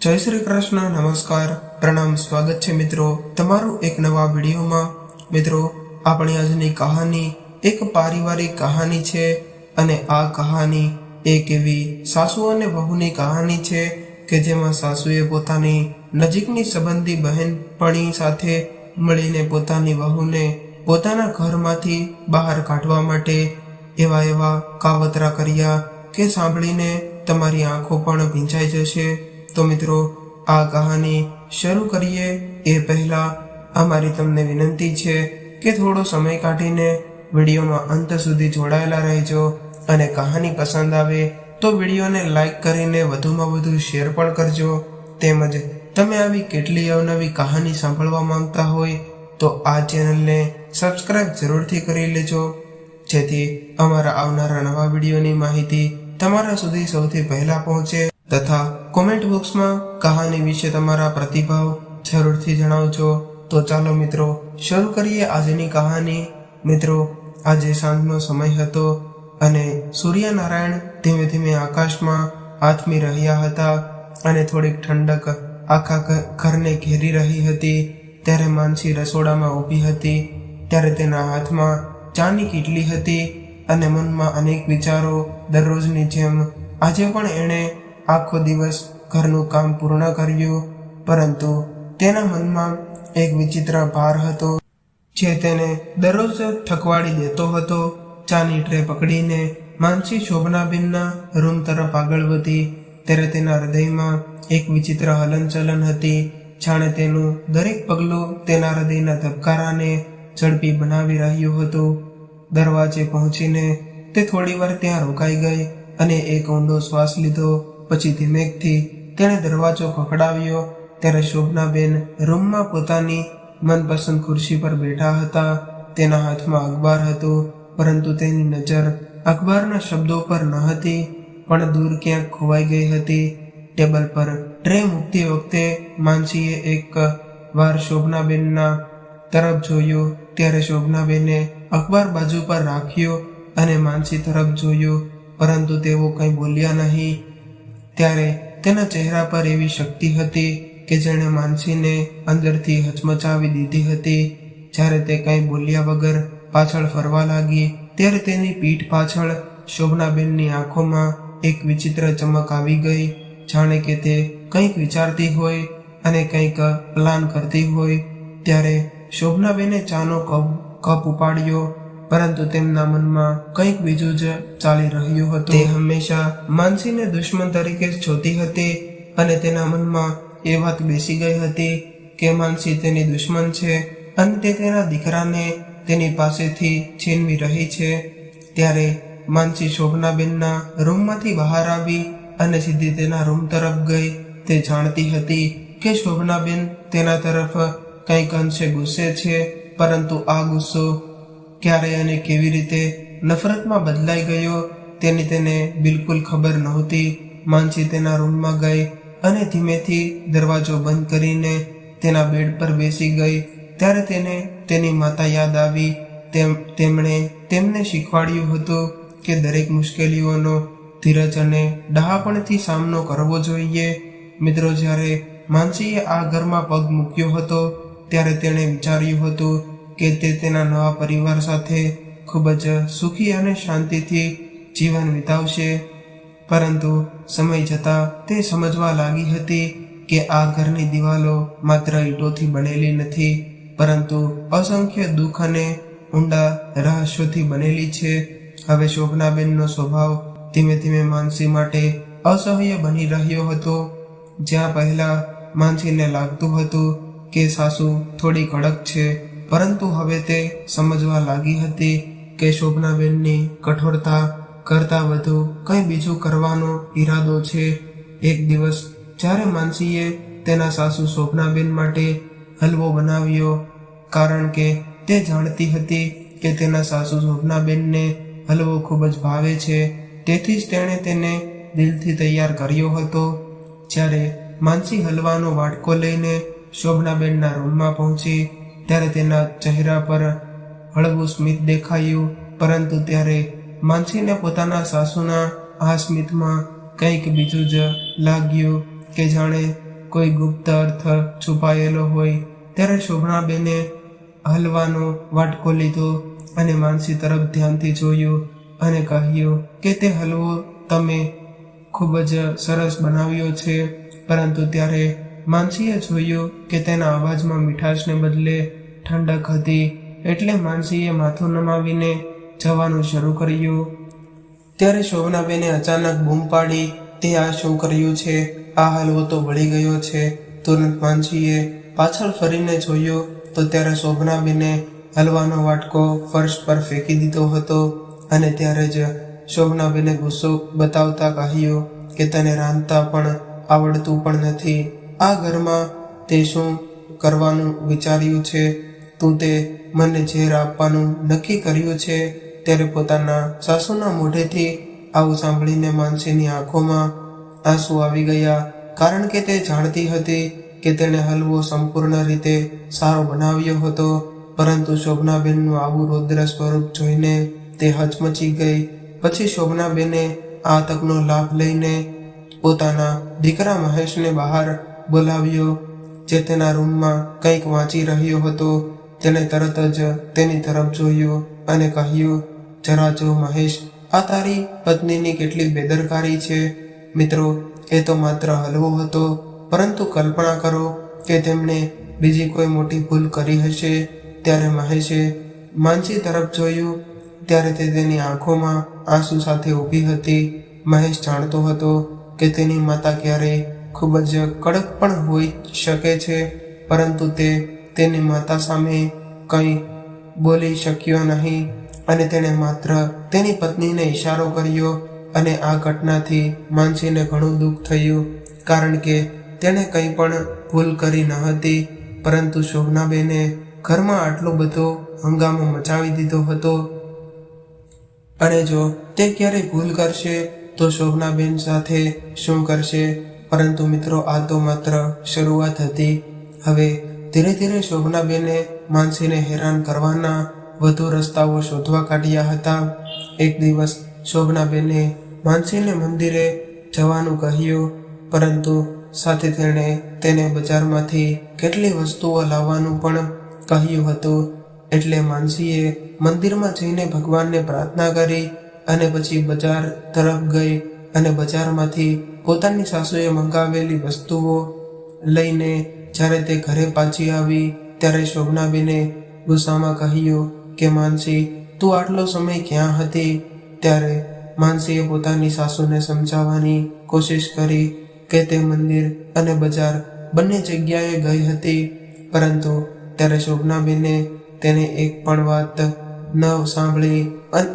જય શ્રી કૃષ્ણ, નમસ્કાર, પ્રણામ, સ્વાગત છે મિત્રો તમારું એક નવા વિડીયોમાં। મિત્રો, આપણી આજની કહાની એક પારિવારિક કહાની છે અને આ કહાની એક એવી સાસુ અને વહુની કહાની છે કે જેમાં સાસુએ પોતાની નજીકની સંબંધી બહેનપણી સાથે મળીને પોતાની વહુને પોતાના ઘરમાંથી બહાર કાઢવા માટે એવા કાવતરા કર્યા કે સાંભળીને તમારી આંખો પણ ભીંજાઈ જશે। તો મિત્રો, આ કહાની શરૂ કરીએ એ પહેલા અમારી તમને વિનંતી છે કે થોડો સમય કાઢીને વિડીયોમાં અંત સુધી જોડાયેલા રહેજો અને કહાની પસંદ આવે તો વિડીયોને લાઈક કરીને વધુમાં વધુ શેર પણ કરજો। તેમજ તમે આવી કેટલી અવનવી કહાની સાંભળવા માંગતા હોય તો આ ચેનલને સબસ્ક્રાઇબ જરૂરથી કરી લેજો, જેથી અમારા આવનારા નવા વિડીયોની માહિતી તમારા સુધી સૌથી પહેલા પહોંચે। તથા કોમેન્ટ બોક્સમાં કહાની વિશે તમારા પ્રતિભાવ જરૂરથી જણાવજો। તો ચાલો મિત્રો, શરૂ કરીએ આજની કહાની। મિત્રો, આજે સાંજનો સમય હતો અને સૂર્યનારાયણ ધીમે ધીમે આકાશમાં આથમી રહ્યા હતા અને થોડીક ઠંડક આખા ઘરને ઘેરી રહી હતી। ત્યારે માનસી રસોડામાં ઊભી હતી। ત્યારે તેના હાથમાં ચાની કીટલી હતી અને મનમાં અનેક વિચારો। દરરોજની જેમ આજે પણ એણે આખો દિવસ ઘરનું કામ પૂર્ણ કર્યું, પરંતુ તેના મનમાં એક વિચિત્ર ભાર હતો જે તેને દરરોજ થકવાડી દેતો હતો। ચાની ટ્રે પકડીને માનસી શોભનાબેનના રૂમ તરફ આગળ વધી ત્યારે તેના હૃદયમાં એક વિચિત્ર હલનચલન હતી, જાણે તેનું દરેક પગલું તેના હૃદયના ધબકારાને ઝડપી બનાવી રહ્યું હતું। દરવાજે પહોંચીને તે થોડીવાર ત્યાં રોકાઈ ગઈ અને એક ઊંડો શ્વાસ લીધો। પછી ધીમેકથી તેણે દરવાજો ખખડાવ્યો ત્યારે શોભનાબેન રૂમમાં પોતાની મનપસંદ ખુરશી પર બેઠા હતા। તેના હાથમાં અખબાર હતું, પરંતુ તેની નજર અખબારના શબ્દો પર ન હતી, પણ દૂર ક્યાંક ખોવાઈ ગઈ હતી। ટેબલ પર ટ્રે મૂકતી વખતે માનસીએ એક વાર શોભનાબેનના તરફ જોયું, ત્યારે શોભનાબેને અખબાર બાજુ પર રાખ્યો અને માનસી તરફ જોયું, પરંતુ તેઓ કંઈ બોલ્યા નહીં। ત્યારે તેના ચહેરા પર એવી શક્તિ હતી કે જેણે માનસીને અંદરથી હચમચાવી દીધી હતી। જ્યારે તે કંઈ બોલ્યા વગર પાછળ ફરવા લાગી ત્યારે તેની પીઠ પાછળ શોભનાબેનની આંખોમાં એક વિચિત્ર ચમક આવી ગઈ, જાણે કે તે કંઈક વિચારતી હોય અને કંઈક પ્લાન કરતી હોય। ત્યારે શોભનાબેને ચાનો કપ ઉપાડ્યો, પરંતુ તેમના મનમાં કંઈક બીજું જ ચાલી રહ્યું હતું। તે હંમેશા માનસીને દુશ્મન તરીકે જ જોતી હતી અને તેના મનમાં એ વાત બેસી ગઈ હતી કે માનસી તેની દુશ્મન છે અને તે તેના દીકરાને તેની પાસેથી છીનવી રહી છે। ત્યારે માનસી શોભનાબેનના રૂમમાંથી બહાર આવી અને સીધી તેના રૂમ તરફ ગઈ। તે જાણતી હતી કે શોભનાબેન તેના તરફ કંઈક અંશે ગુસ્સે છે, પરંતુ આ ગુસ્સો ક્યારે અને કેવી રીતે નફરતમાં બદલાઈ ગયો તેની તેને બિલકુલ ખબર નહોતી। માનસી તેના રૂમમાં ગઈ અને ધીમેથી દરવાજો બંધ કરીને તેના બેડ પર બેસી ગઈ। ત્યારે તેને તેની માતા યાદ આવી। તેમણે તેમને શીખવાડ્યું હતું કે દરેક મુશ્કેલીઓનો ધીરજ અને ડહાપણથી સામનો કરવો જોઈએ। મિત્રો, જ્યારે માનસીએ આ ઘરમાં પગ મૂક્યો હતો ત્યારે તેણે વિચાર્યું હતું કે તે તેના નવા પરિવાર સાથે ખૂબ જ સુખી અને શાંતિથી જીવન વિતાવશે, પરંતુ સમય જતાં તે સમજવા લાગી હતી કે આ ઘરની દિવાલો માત્ર ઈંટોથી બનેલી નથી, પરંતુ અસંખ્ય દુઃખ અને ઊંડા રહસ્યોથી બનેલી છે। હવે શોભનાબેનનો સ્વભાવ ધીમે ધીમે માનસી માટે અસહ્ય બની રહ્યો હતો। જ્યાં પહેલા માનસીને લાગતું હતું કે સાસુ થોડી કડક છે, પરંતુ હવે તે સમજવા લાગી હતી કે શોભનાબેનની કઠોરતા કરતાં વધુ કંઈ બીજું કરવાનો ઈરાદો છે। એક દિવસ જ્યારે માનસીએ તેના સાસુ શોભનાબેન માટે હલવો બનાવ્યો, કારણ કે તે જાણતી હતી કે તેના સાસુ શોભનાબેનને હલવો ખૂબ જ ભાવે છે, તેથી જ તેણે તેને દિલથી તૈયાર કર્યો હતો। જ્યારે માનસી હલવાનો વાટકો લઈને શોભનાબેનના રૂમમાં પહોંચી ત્યારે તેના ચહેરા પર હળવું સ્મિત દેખાયું, પરંતુ ત્યારે માનસીને પોતાના સાસુના આ સ્મિતમાં કંઈક બીજું જ લાગ્યું કે જાણે કોઈ ગુપ્ત અર્થ છુપાયેલો હોય. ત્યારે શોભનાબેને હલવાનો વાટકો લીધો અને માનસી તરફ ધ્યાનથી જોયું અને કહ્યું કે તે હલવો તમે ખૂબ જ સરસ બનાવ્યો છે. પરંતુ ત્યારે માનસીએ જોયું કે તેના અવાજમાં મીઠાશને બદલે ઠંડક હતી. એટલે માનસીએ માથું નમાવીને જવાનું શરૂ કર્યું. ત્યારે શોભનાબેને અચાનક બૂમ પાડી, તે આ શું કર્યું છે? આ હલવો તો બળી ગયો છે. તુરંત માનસીએ પાછળ ફરીને જોયું તો ત્યારે શોભનાબેને હલવાનો વાટકો ફર્શ પર ફેંકી દીધો હતો. અને ત્યારે જ શોભનાબેને ગુસ્સો બતાવતા કહ્યું કે તને રાંધતા પણ આવડતું પણ નથી. આ ઘરમાં તે શું કરવાનું વિચાર્યું છે? તું તે મને ઝેર આપવાનું નક્કી કર્યું છે. ત્યારે પોતાના સાસુના મોઢેથી આવું સાંભળીને માનસીની આંખોમાં આંસુ આવી ગયા. કારણ કે તે જાણતી હતી કે તેણે હલવો સંપૂર્ણ રીતે સારો બનાવ્યો હતો. પરંતુ શોભનાબેનનું આવું રૌદ્ર સ્વરૂપ જોઈને તે હચમચી ગઈ. પછી શોભનાબેને આ તકનો લાભ લઈને પોતાના દીકરા મહેશને બહાર બોલાવ્યો, જે તેના રૂમમાં કંઈક વાંચી રહ્યો હતો. તેણે તરત જ તેની તરફ જોયું અને કહ્યું, જરા જો મહેશ, આ તારી પત્નીની કેટલી બેદરકારી છે. મિત્રો, એ તો માત્ર હલવો હતો, પરંતુ કલ્પના કરો કે તેમણે બીજી કોઈ મોટી ભૂલ કરી હશે. ત્યારે મહેશે માનસી તરફ જોયું ત્યારે તે તેની આંખોમાં આંસુ સાથે ઊભી હતી. મહેશ જાણતો હતો કે તેની માતા ક્યારેય ખૂબ જ કડક પણ હોઈ શકે છે, પરંતુ તે તેની માતા સામે કંઈ બોલી શક્યો નહીં અને તેણે માત્ર તેની પત્નીને ઈશારો કર્યો. અને આ ઘટનાથી માનસીને ઘણું દુઃખ થયું, કારણ કે તેણે કંઈ પણ ભૂલ કરી ન હતી. પરંતુ શોભનાબેને ઘરમાં આટલો બધો હંગામો મચાવી દીધો હતો, અને જો તે ક્યારેય ભૂલ કરશે તો શોભનાબેન સાથે શું કરશે? પરંતુ મિત્રો, આ તો માત્ર શરૂઆત હતી. હવે ધીરે ધીરે શોભનાબેને માનસીને હેરાન કરવાના વધુ રસ્તાઓ શોધવા કાઢ્યા હતા. એક દિવસ શોભનાબેને માનસીને મંદિરે જવાનું કહ્યું, પરંતુ સાથે તેણે તેને બજારમાંથી કેટલી વસ્તુઓ લાવવાનું પણ કહ્યું હતું. એટલે માનસીએ મંદિરમાં જઈને ભગવાનને પ્રાર્થના કરી અને પછી બજાર તરફ ગઈ અને બજારમાંથી પોતાની સાસુએ મંગાવેલી વસ્તુઓ લઈને જ્યારે તે ઘરે પાછી આવી ત્યારે શોભનાબેને ગુસ્સામાં કહ્યું કે માનસી, તું આટલો સમય ક્યાં હતી? ત્યારે માનસીએ પોતાની સાસુને સમજાવવાની કોશિશ કરી કે તે મંદિર અને બજાર બંને જગ્યાએ ગઈ હતી. પરંતુ ત્યારે શોભનાબેને તેને એક પણ વાત ન સાંભળી,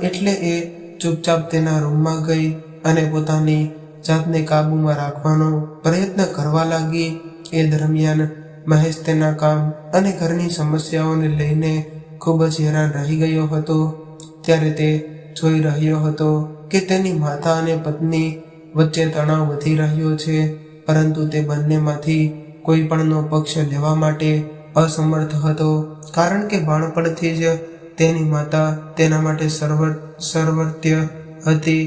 એટલે એ ચૂપચાપ તેના રૂમમાં ગઈ અને પોતાની જાતને કાબૂમાં રાખવાનો પ્રયત્ન કરવા લાગી. એ દરમિયાન મહેશ તેના કામ અને ઘરની સમસ્યાઓને લઈને ખૂબ જ હેરાન રહી ગયો હતો. ત્યારે તે જોઈ રહ્યો હતો કે તેની માતા અને પત્ની વચ્ચે તણાવ વધી રહ્યો છે, પરંતુ તે બંનેમાંથી કોઈ પણનો પક્ષ લેવા માટે અસમર્થ હતો. કારણ કે બાળપણથી જ તેની માતા તેના માટે સર્વસ્વ હતી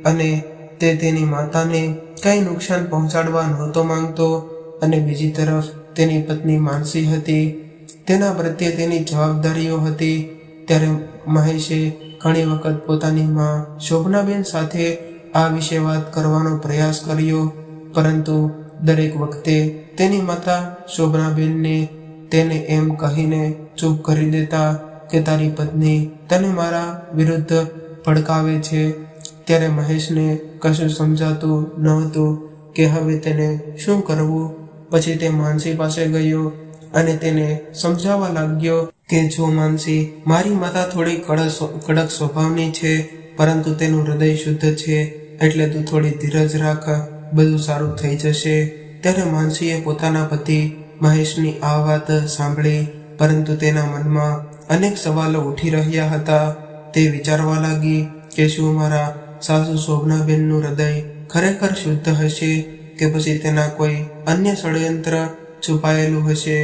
અને તે તેની માતાને કંઈ નુકસાન પહોંચાડવા નહોતો માંગતો. અને બીજી તરફ તેની પત્ની માનસી હતી, તેના પ્રત્યે તેની જવાબદારીઓ હતી. ત્યારે મહેશે ઘણી વખત પોતાની માં શોભનાબેન સાથે આ વિશે વાત કરવાનો પ્રયાસ કર્યો, પરંતુ દરેક વખતે તેની માતા શોભનાબેનને તેને એમ કહીને ચૂપ કરી દેતા કે તારી પત્ની તને મારા વિરુદ્ધ ભડકાવે છે. ત્યારે મહેશને કશું સમજાતું નહોતું કે હવે તેને શું કરવું. પછી તે માનસી પાસે ગયો અને તેને સમજાવવા લાગ્યો કે જો માનસી, મારી માતા થોડી કડક સ્વભાવની છે, પરંતુ તેનું હૃદય શુદ્ધ છે, એટલે તું થોડી ધીરજ રાખ, બધું સારું થઈ જશે. ત્યારે માનસીએ પોતાના પતિ મહેશની આ વાત સાંભળી, પરંતુ તેના મનમાં અનેક સવાલો ઉઠી રહ્યા હતા. તે વિચારવા લાગી કે શું મારા સાસુ શોભનાબેનનું હૃદય ખરેખર શુદ્ધ હશે કે પછી તેના કોઈ અન્ય ષડયંત્ર છુપાયેલું હશે.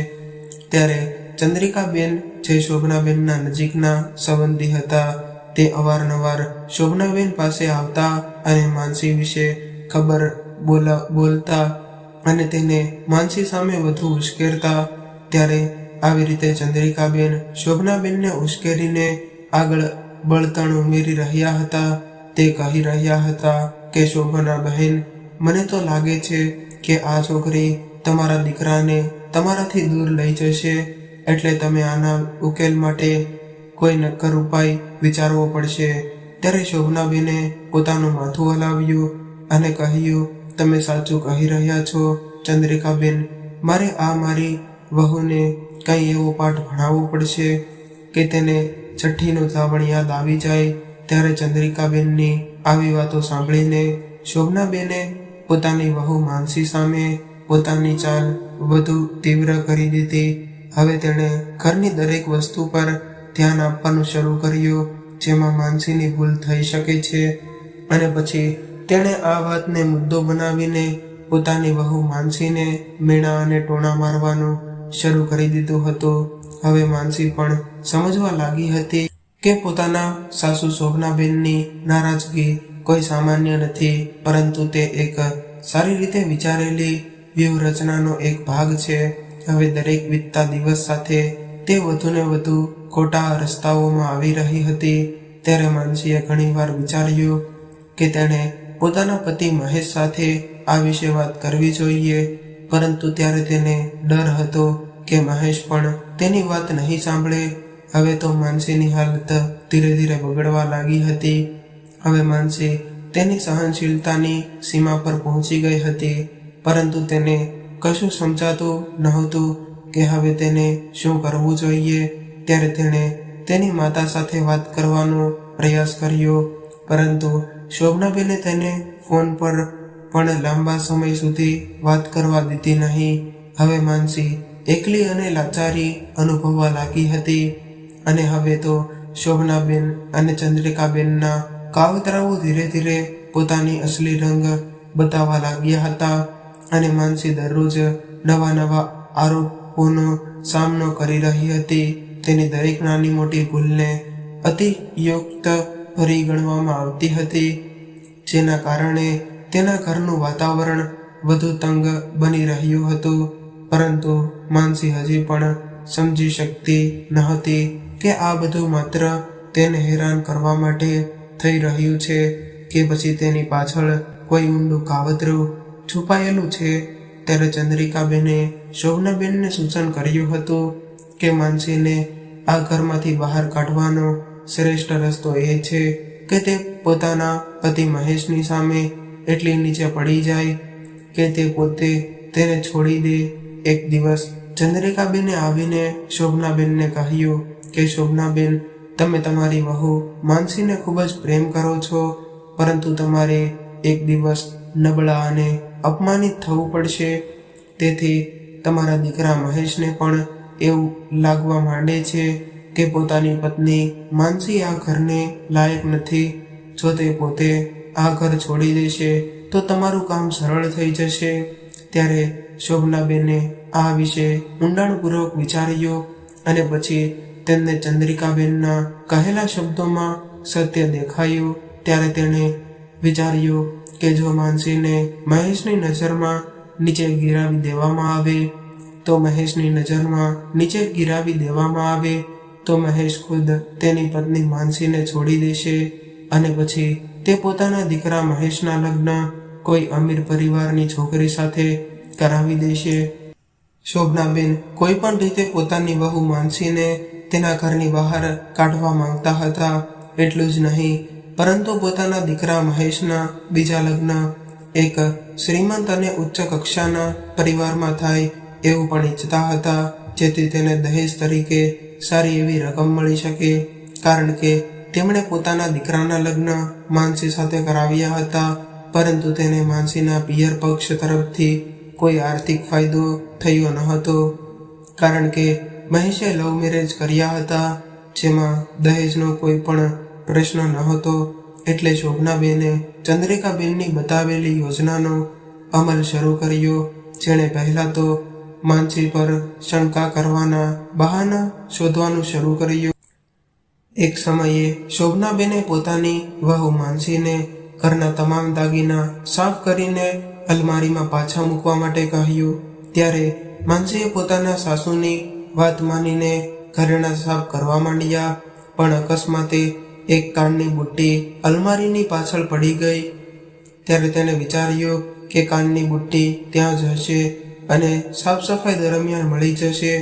ત્યારે ચંદ્રિકાબેન, જે શોભનાબેનના નજીકના સંબંધી હતા, તે અવારનવાર શોભનાબેન પાસે આવતા અને માનસી વિશે ખબર બોલતા અને તેને માનસી સામે વધુ ઉશ્કેરતા. ત્યારે આવી રીતે ચંદ્રિકાબેન શોભનાબેનને ઉશ્કેરીને આગળ બળતણ ઉમેરી રહ્યા હતા. તે કહી રહ્યા હતા કે શોભના બહેન, મને તો લાગે છે કે આ છોકરી તમારા દીકરાને તમારાથી દૂર લઈ જશે, એટલે તમે આના ઉકેલ માટે કોઈ નક્કર ઉપાય વિચારવો પડશે. ત્યારે શોભનાબેને પોતાનું માથું હલાવ્યું અને કહ્યું, તમે સાચું કહી રહ્યા છો ચંદ્રિકાબેન, મારે આ મારી વહુને કંઈ એવો પાઠ ભણાવવો પડશે કે તેને છઠ્ઠીનો શ્રાવણ યાદ આવી જાય. ત્યારે ચંદ્રિકાબેનની આવી વાતો સાંભળીને શોભનાબેને પોતાની વહુ માનસી સામે પોતાની ચાલ વધુ તીવ્ર કરી દીધી. હવે તેણે ઘરની દરેક વસ્તુ પર ધ્યાન આપવાનું શરૂ કર્યું જેમાં માનસીની ભૂલ થઈ શકે છે. અને પછી તેણે આ વાતને મુદ્દો બનાવીને પોતાની વહુ માનસીને મેણા અને ટોણા મારવાનું શરૂ કરી દીધું હતું. હવે માનસી પણ સમજવા લાગી હતી કે પોતાના સાસુ શોભનાબેનની નારાજગી કોઈ સામાન્ય નથી, પરંતુ તે એક સારી રીતે વિચારેલી વ્યૂહરચનાનો એક ભાગ છે. હવે દરેક વીતતા દિવસ સાથે તે વધુને વધુ ખોટા રસ્તાઓમાં આવી રહી હતી. ત્યારે માનસીએ ઘણીવાર વિચાર્યું કે તેણે પોતાના પતિ મહેશ સાથે આ વિશે વાત કરવી જોઈએ, પરંતુ ત્યારે તેને ડર હતો કે મહેશ પણ તેની વાત નહીં સાંભળે. હવે તો માનસીની હાલત ધીરે ધીરે બગડવા લાગી હતી. હવે માનસી તેની સહનશીલતાની સીમા પર પહોંચી ગઈ હતી, પરંતુ તેને કશું સમજાતું નહોતું કે હવે તેને શું કરવું જોઈએ. ત્યારે તેણે તેની માતા સાથે વાત કરવાનો પ્રયાસ કર્યો, પરંતુ શોભનાબેને તેને ફોન પર પણ લાંબા સમય સુધી વાત કરવા દીધી નહીં. હવે માનસી એકલી અને લાચારી અનુભવવા લાગી હતી. અને હવે તો શોભનાબેન અને ચંદ્રિકાબેનના કાવતરાઓ ધીરે ધીરે પોતાની અસલી રંગ બતાવવા લાગ્યા હતા. અને માનસી દરરોજ નવા નવા આરોપોનો સામનો કરી રહી હતી. તેની દરેક નાની મોટી ભૂલને અતિયુક્ત ભરી ગણવામાં આવતી હતી, જેના કારણે તેના ઘરનું વાતાવરણ વધુ તંગ બની રહ્યું હતું. પરંતુ માનસી હજી પણ સમજી શકતી નહોતી કે આ બધું માત્ર તેને હેરાન કરવા માટે થઈ રહ્યું છે કે પછી તેની પાછળ કોઈ ઊંડું કાવતરું છુપાયેલું છે. ત્યારે ચંદ્રિકાબેને શોભનાબેનને સૂચન કર્યું હતું કે માનસીને આ ઘરમાંથી બહાર કાઢવાનો શ્રેષ્ઠ રસ્તો એ છે કે તે પોતાના પતિ મહેશની સામે એટલી નીચે પડી જાય કે તે પોતે તેને છોડી દે. એક દિવસ ચંદ્રિકાબેને આવીને શોભનાબેનને કહ્યું કે શોભનાબેન, તમે તમારી વહુ માનસીને ખૂબ જ પ્રેમ કરો છો, પરંતુ તમારે એક દિવસ નબળા અને અપમાનિત થવું પડશે. તેથી તમારા દીકરા મહેશને પણ એવું લાગવા માંડે છે કે પોતાની પત્ની માનસી આ ઘરને લાયક નથી. જો તે પોતે આ ઘર છોડી દેશે તો તમારું કામ સરળ થઈ જશે. ત્યારે શોભનાબેને આ વિશે ઊંડાણપૂર્વક વિચાર્યું અને પછી તેમને ચંદ્રિકાબેનના કહેલા શબ્દોમાં સત્ય દેખાયું. ત્યારે તેણે વિચાર્યું કે જો માનસીને મહેશની નજરમાં નીચે ગિરાવી દેવામાં આવે તો મહેશ ખુદ તેની પત્ની માનસીને છોડી દેશે અને પછી તે પોતાના દીકરા મહેશના લગ્ન કોઈ અમીર પરિવારની છોકરી સાથે કરાવી દેશે. શોભનાબેન કોઈ પણ રીતે પોતાની વહુ માનસીને તેના ઘરની બહાર કાઢવા માંગતા હતા. એટલું જ નહીં, પરંતુ પોતાના દીકરા મહેશના બીજા લગ્ન એક શ્રીમંત અને ઉચ્ચ કક્ષાના પરિવારમાં થાય એવું પણ ઈચ્છતા હતા, જેથી તેને દહેજ તરીકે સારી એવી રકમ મળી શકે. કારણ કે તેમણે પોતાના દીકરાના લગ્ન માનસી સાથે કરાવ્યા હતા, પરંતુ તેને માનસીના પિયર પક્ષ તરફથી કોઈ આર્થિક ફાયદો થયો ન હતો. કારણ કે મહેશે લવ મેરેજ કર્યા હતા, જેમાં દહેજનો કોઈ પણ પ્રશ્ન ન હતો. એટલે શોભનાબેને ચંદ્રિકાબેનની બતાવેલી યોજનાનો અમલ શરૂ કર્યો, જેણે પહેલાં તો માનસી પર શંકા કરવાના બહાના શોધવાનું શરૂ કર્યું. એક સમયે શોભનાબેને પોતાની વહુ માનસીને ઘરના તમામ દાગીના સાફ કરીને અલમારીમાં પાછા મૂકવા માટે કહ્યું. ત્યારે માનસીએ પોતાના સાસુની વાત માનીને ઘરેણાં સાફ કરવા માંડ્યા. પણ અકસ્માતે એક કાનની બુટ્ટી અલમારીની પાછળ પડી ગઈ. ત્યારે તેણે વિચાર્યું કે કાનની બુટ્ટી ત્યાં જ હશે અને સાફ સફાઈ દરમિયાન મળી જશે.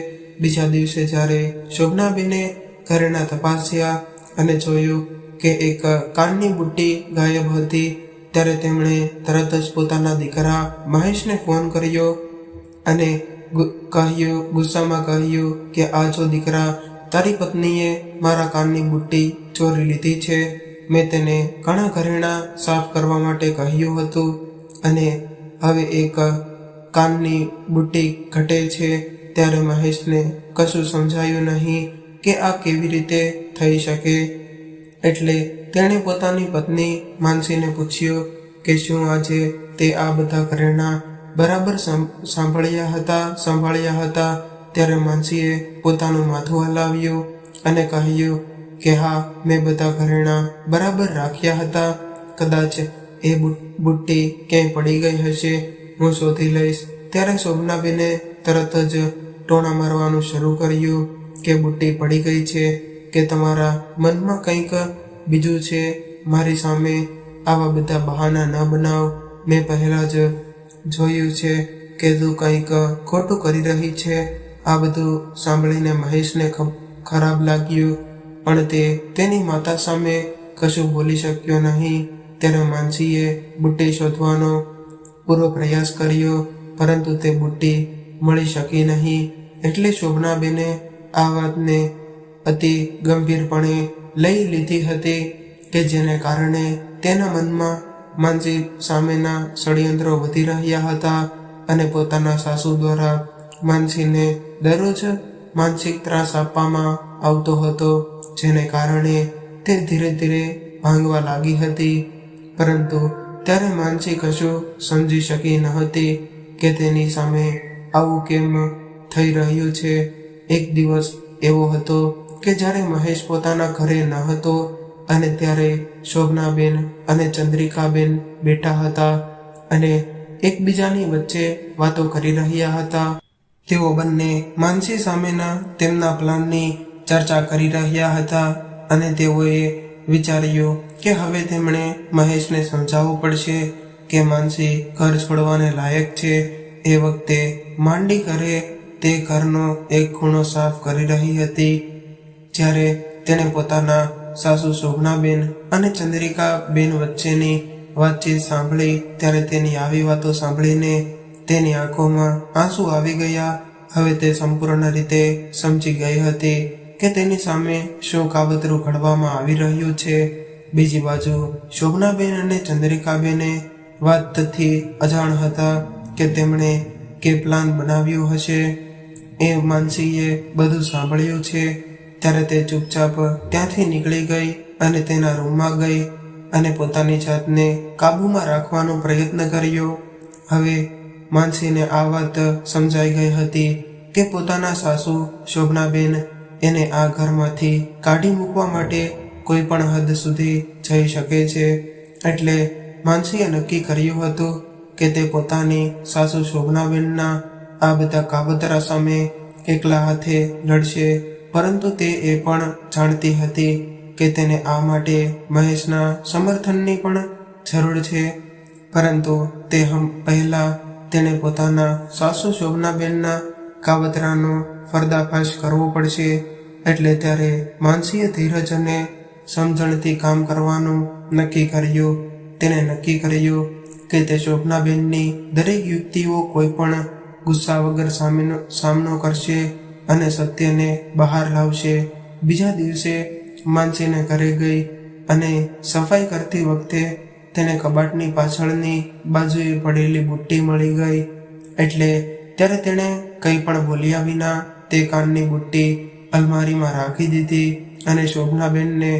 બીજા દિવસે જ્યારે શોભનાબેને ઘરેણાં તપાસ્યા અને જોયું કે એક કાનની બુટ્ટી ગાયબ હતી, ત્યારે તેમણે તરત જ પોતાના દીકરા મહેશને ફોન કર્યો અને ગુસ્સામાં કહ્યું કે આ જો દીકરા, તારી પત્નીએ મારા કાનની બુટ્ટી ચોરી લીધી છે. મેં તેને ઘણા ઘરેણાં સાફ કરવા માટે કહ્યું હતું અને હવે એક કાનની બુટ્ટી ઘટે છે. ત્યારે મહેશને કશું સમજાયું નહીં કે આ કેવી રીતે થઈ શકે. એટલે તેણે પોતાની પત્ની માનસીને પૂછ્યું કે શું આજે તે આ બધા ઘરેણાં બરાબર સંભાળ્યા હતા. ત્યારે માનસીએ પોતાનું માથું હલાવ્યું અને કહ્યું કે હા, મેં બધા ઘરેણાં બરાબર રાખ્યા હતા. કદાચ એ બુટ્ટી ક્યાંય પડી ગઈ હશે, હું શોધી લઈશ. ત્યારે શોભનાબેને તરત જ ટોણા મારવાનું શરૂ કર્યું કે બુટ્ટી પડી ગઈ છે કે તમારા મનમાં કંઈક બીજું છે. મારી સામે આવા બધા બહાના ન બનાવ. મેં પહેલાં જ જોયું છે કે તું કંઈક ખોટું કરી રહી છે. આ બધું સાંભળીને મહેશને ખરાબ લાગ્યું, પણ તે તેની માતા સામે કશું બોલી શક્યો નહીં. ત્યારે માનસીએ બુટ્ટી શોધવાનો પૂરો પ્રયાસ કર્યો, પરંતુ તે બુટ્ટી મળી શકી નહીં. એટલે શોભનાબેને આ વાતને અતિ ગંભીરપણે લઈ લીધી હતી કે જેને કારણે તેના મનમાં માનસી સામેના ષડયંત્રો વધી રહ્યા હતા અને પોતાના સાસુ દ્વારા માનસીને દરરોજ માનસિક ત્રાસ આપવામાં આવતો હતો, જેને કારણે તે ધીરે ધીરે ભાંગવા લાગી હતી. પરંતુ ત્યારે માનસી કશું સમજી શકી ન હતી કે તેની સામે આવું કેમ થઈ રહ્યું છે. એક દિવસ એવો હતો કે જ્યારે મહેશ પોતાના ઘરે ન હતો અને ત્યારે શોભનાબેન અને ચંદ્રિકાબેન બેઠા હતા અને એકબીજાની વચ્ચે વાતો કરી રહ્યા હતા. તેઓ બંને માનસી સામેના તેમના પ્લાનની ચર્ચા કરી રહ્યા હતા અને તેઓએ વિચાર્યું કે હવે તેમણે મહેશને સમજાવવું પડશે કે માનસી ઘર છોડવાને લાયક છે. એ વખતે માંડી ઘરે તે ઘરનો એક ખૂણો સાફ કરી રહી હતી. જ્યારે તેણે પોતાના સાસુ શોભનાબેન અને ચંદ્રિકાબેન વચ્ચેની વાતચીત સાંભળી, ત્યારે તેની આવી વાતો સાંભળીને તેની આંખોમાં આંસુ આવી ગયા. હવે તે સંપૂર્ણ રીતે સમજી ગઈ હતી કે તેની સામે શું કાવતરું ઘડવામાં આવી રહ્યું છે. બીજી બાજુ શોભનાબેન અને ચંદ્રિકાબેને વાતથી અજાણ હતા કે તેમણે કે પ્લાન બનાવ્યું હશે. એ માનસીએ બધું સાંભળ્યું છે. ત્યારે તે ચૂપચાપ ત્યાંથી નીકળી ગઈ અને તેના રૂમમાં ગઈ અને પોતાની જાતને કાબૂમાં રાખવાનો પ્રયત્ન કર્યો. હવે માનસીને આ વાત સમજાઈ ગઈ હતી કે પોતાના સાસુ શોભનાબેન એને આ ઘરમાંથી કાઢી મૂકવા માટે કોઈ પણ હદ સુધી જઈ શકે છે. એટલે માનસીએ નક્કી કર્યું હતું કે તે પોતાની સાસુ શોભનાબેનના આ બધા કાવતરા સામે એકલા હાથે લડશે. પરંતુ તે એ પણ જાણતી હતી કે તેને આ માટે મહેશના સમર્થનની પણ જરૂર છે. પરંતુ તે પહેલા તેણે પોતાના સાસુ શોભનાબેનના કાવતરાનો પર્દાફાશ કરવો પડશે. એટલે ત્યારે માનસીએ ધીરજ અને સમજણથી કામ કરવાનું નક્કી કર્યું. તેણે નક્કી કર્યું કે તે શોભનાબેનની દરેક યુક્તિઓ કોઈ પણ ગુસ્સા વગર સામનો કરશે અને સત્યને બહાર લાવશે. બીજા દિવસે માનસીને ઘરે ગઈ અને સફાઈ કરતી વખતે તેને કબાટની પાછળની બાજુએ પડેલી બુટ્ટી મળી ગઈ. એટલે ત્યારે તેણે કંઈ પણ બોલ્યા વિના તે કાનની બુટ્ટી અલમારીમાં રાખી દીધી અને શોભનાબેનને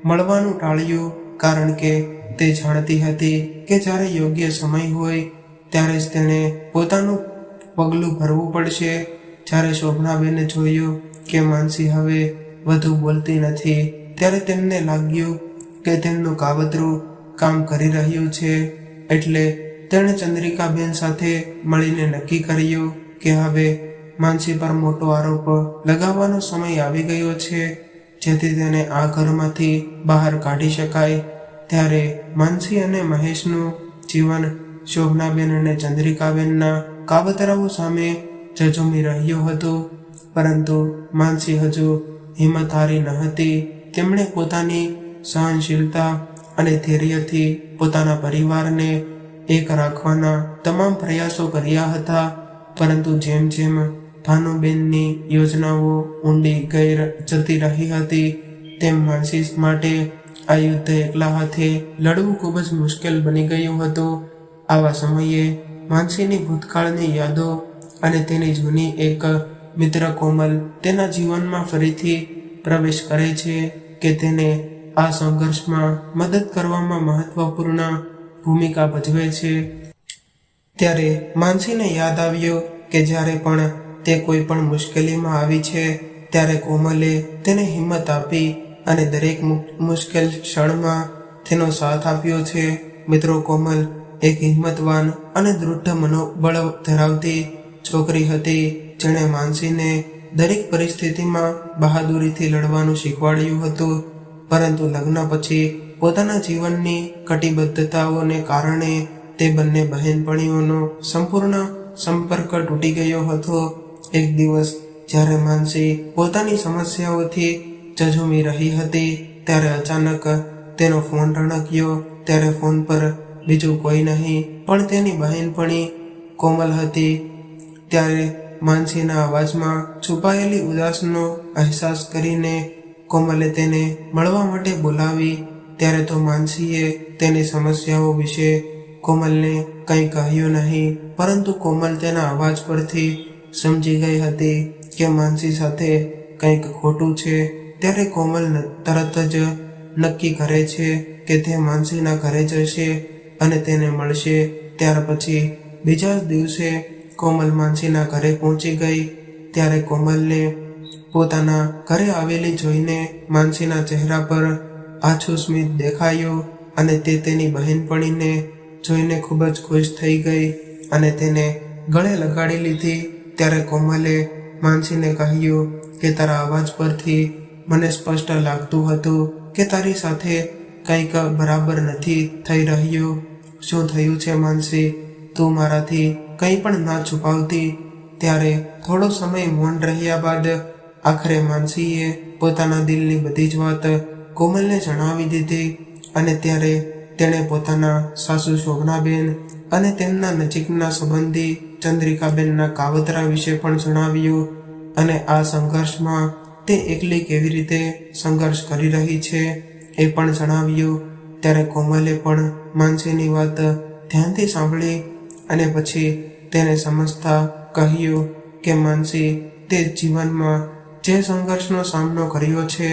મળવાનું ટાળ્યું, કારણ કે તે જાણતી હતી કે જ્યારે યોગ્ય સમય હોય ત્યારે જ તેણે પોતાનું પગલું ભરવું પડશે. જ્યારે શોભનાબેને જોયું કે માનસી હવે વધુ બોલતી નથી, ત્યારે તેમને લાગ્યું કે તેમનું કાવતરું કામ કરી રહ્યું છે. એટલે તેણે ચંદ્રિકાબેન સાથે મળીને નક્કી કર્યું કે હવે માનસી પર મોટો આરોપ લગાવવાનો સમય આવી ગયો છે, જેથી તેને આ ઘરમાંથી બહાર કાઢી શકાય. ત્યારે માનસી અને મહેશનું જીવન શોભનાબેન અને ચંદ્રિકાબેનના કાવતરાઓ સામે ઝઝૂમી રહ્યું હતું. પરંતુ માનસી હજુ હિંમત હારી ન હતી. તેમણે પોતાની સહનશીલતા અને ધૈર્યથી પોતાના પરિવારને એક રાખવાના તમામ પ્રયાસો કર્યા હતા. પરંતુ જેમ જેમ ભાનુબેનની યોજનાઓ ઊંડી જતી રહી હતી, તેમ માનસી માટે આ યુદ્ધ એકલા હાથે લડવું ખૂબ જ મુશ્કેલ બની ગયું હતું. આવા સમયે માનસીની ભૂતકાળની યાદો અને તેની જૂની એક મિત્ર કોમલ તેના જીવનમાં ફરીથી પ્રવેશ કરે છે કે તેને આ સંઘર્ષમાં મદદ કરવામાં મહત્વપૂર્ણ ભૂમિકા ભજવે છે. ત્યારે માનસીને યાદ આવ્યું કે જ્યારે પણ તે કોઈ પણ મુશ્કેલીમાં આવી છે, ત્યારે કોમલે તેને હિંમત આપી અને દરેક મુશ્કેલ ક્ષણમાં તેનો સાથ આપ્યો છે. મિત્રો, કોમલ એક હિંમતવાન અને દૃઢ મનોબળ ધરાવતી છોકરી હતી, જેણે માનસીને દરેક પરિસ્થિતિમાં બહાદુરીથી લડવાનું શીખવાડ્યું હતું. પરંતુ લગ્ન પછી પોતાના જીવનની કટિબદ્ધતાઓને કારણે તે બંને બહેનપણીઓનો સંપૂર્ણ સંપર્ક તૂટી ગયો હતો. એક દિવસ જ્યારે માનસી પોતાની સમસ્યાઓથી ઝઝૂમી રહી હતી, ત્યારે અચાનક તેનો ફોન રણક્યો. ત્યારે ફોન પર બીજું કોઈ નહીં પણ તેની બહેનપણી કોમલ હતી. ત્યારે માનસીના અવાજમાં છુપાયેલી ઉદાસનો અહેસાસ કરીને કોમલે તેને મળવા માટે બોલાવી. ત્યારે તો માનસીએ તેની સમસ્યાઓ વિશે કોમલને કંઈ કહ્યું નહીં, પરંતુ કોમલ તેના અવાજ પરથી સમજી ગઈ હતી કે માનસી સાથે કંઈક ખોટું છે. ત્યારે કોમલ તરત જ નક્કી કરે છે કે તે માનસીના ઘરે જશે અને તેને મળશે. ત્યાર પછી બીજા જ દિવસે કોમલ માનસીના ઘરે પહોંચી ગઈ. ત્યારે કોમલને પોતાના ઘરે આવેલી જોઈને માનસીના ચહેરા પર આછું સ્મિત દેખાયું અને તે તેની બહેનપણીને જોઈને ખૂબ જ ખુશ થઈ ગઈ અને તેને ગળે લગાડી લીધી. ત્યારે કોમલે માનસીને કહ્યું કે તારા અવાજ પરથી મને સ્પષ્ટ લાગતું હતું કે તારી સાથે કંઈક બરાબર નથી થઈ રહ્યું. શું થયું છે માનસી? તું મારાથી કંઈ પણ ના છુપાવતી. ત્યારે થોડો સમય મૌન રહ્યા બાદ આખરે માનસીએ પોતાના દિલની બધી જ વાત કોમલને જણાવી દીધી. અને ત્યારે તેણે પોતાના સાસુ શોભનાબેન અને તેમના નજીકના સંબંધી ચંદ્રિકાબેનના કાવતરા વિશે પણ જણાવ્યું અને આ સંઘર્ષમાં તે એકલી કેવી રીતે સંઘર્ષ કરી રહી છે એ પણ જણાવ્યું. ત્યારે કોમલે પણ માનસીની વાત ધ્યાનથી સાંભળી અને પછી તેને સમજતા કહ્યું કે માનસી, તે જીવનમાં જે સંઘર્ષનો સામનો કર્યો છે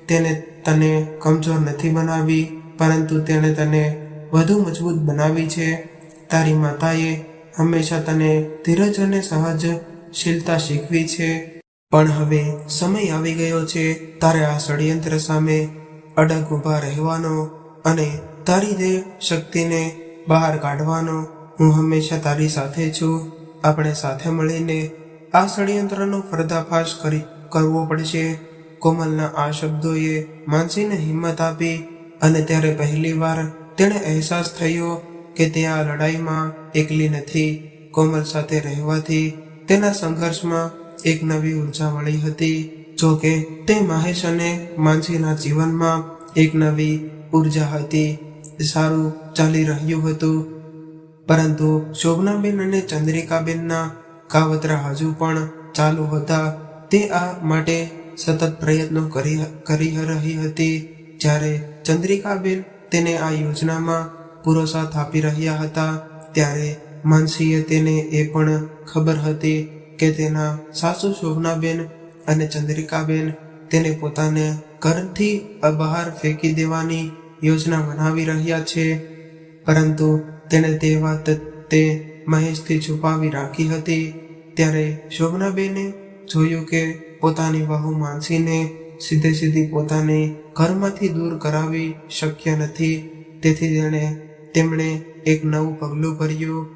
તેને તને કમજોર નથી બનાવી, પરંતુ તેણે તને વધુ મજબૂત બનાવી છે. તારી માતાએ હંમેશા તને ધીરજ અને સહનશીલતા શીખવી છે. પણ હવે સમય આવી ગયો છે તારે આ ષડયંત્ર સામે અડગ ઊભા રહેવાનો અને તારી જે શક્તિને બહાર કાઢવાનો. હું હંમેશા તારી સાથે છું. આપણે સાથે મળીને આ ષડયંત્રનો પર્દાફાશ કરવો પડશે. કોમલના આ શબ્દોએ માનસીને હિંમત આપી અને ત્યારે પહેલીવાર તેણે અહેસાસ થયો કે તે આ લડાઈમાં એકલી નથી. કોમલ સાથે રહેવાથી તેના સંઘર્ષમાં એક નવી ઉર્જા મળી હતી. જો કે તે મહેશ અને માનસીના જીવનમાં એક નવી ઉર્જા હતી. સારું ચાલી રહ્યું હતું, પરંતુ શોભનાબેન અને ચંદ્રિકાબેનના કાવતરા હજુ પણ ચાલુ હતા. તે આ માટે સતત પ્રયત્નો કરી રહી હતી. જ્યારે ચંદ્રિકાબેન તેને આ યોજનામાં પૂરો સાથ આપી રહ્યા હતા, ત્યારે માનસીએ તેને એ પણ ખબર હતી કે તેના સાસુ શોભનાબેન અને ચંદ્રિકાબેન તેને પોતાને ઘરથી બહાર ફેંકી દેવાની યોજના બનાવી રહ્યા છે. પરંતુ તેણે તે વાત તે મહેશથી છુપાવી રાખી હતી. ત્યારે શોભનાબેને જોયું કે પોતાની વહુ માનસીને સીધી પોતાને ઘરમાંથી દૂર કરાવી શક્ય નથી. તેથી તેમણે એક નવું પગલું ભર્યું.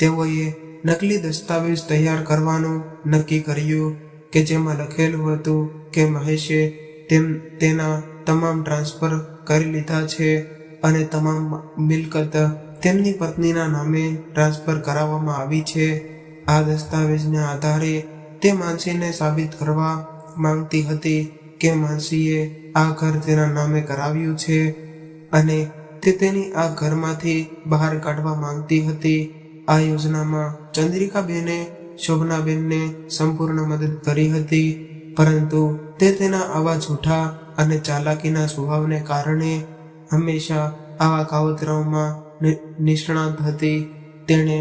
તેઓએ નકલી દસ્તાવેજ તૈયાર કરવાનું નક્કી કર્યું કે જેમાં લખેલું હતું કે મહેશે તેના તમામ ટ્રાન્સફર કરી લીધા છે અને તમામ મિલકત તેમની પત્નીના નામે ટ્રાન્સફર કરાવવામાં આવી છે. આ દસ્તાવેજના આધારે તે માનસીને સાબિત કરવા માંગતી હતી કે માનસીએ આ ઘર તેના નામે કરાવ્યું છે અને તે તેની આ ઘરમાંથી બહાર કાઢવા માંગતી હતી. આ યોજનામાં ચંદ્રિકાબેને શોભનાબેનને સંપૂર્ણ મદદ કરી હતી, પરંતુ તે તેના આવા જૂઠા અને ચાલાકીના સ્વભાવને કારણે હંમેશા આવા કાવતરાઓમાં નિષ્ણાત હતી. તેણે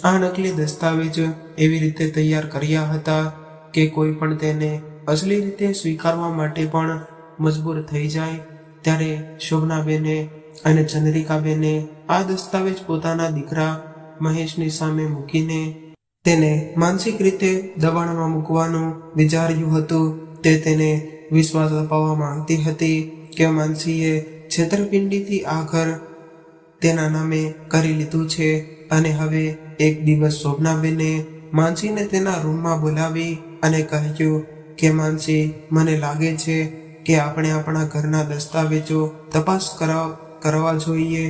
આ નકલી દસ્તાવેજ એવી રીતે તૈયાર કર્યા હતા કે કોઈ પણ તેને અસલી રીતે સ્વીકારવા માટે પણ મજબૂર થઈ જાય. ત્યારે શોભનાબેને અને ચંદ્રિકાબેને આ દસ્તાવેજ પોતાના દીકરા મહેશની સામે મૂકીને તેને માનસિક રીતે દબાણમાં મૂકવાનું વિચાર્યું હતું. તે તેને વિશ્વાસ અપાવવા માંગતી હતી કે માનસીએ છેતરપિંડીથી આ ઘર તેના નામે કરી લીધું છે અને હવે એક દિવસ શોભનાબેને માનસીને તેના રૂમમાં બોલાવી અને કહ્યું કે માનસી, મને લાગે છે કે આપણે આપણા ઘરના દસ્તાવેજો તપાસ કરવા જોઈએ,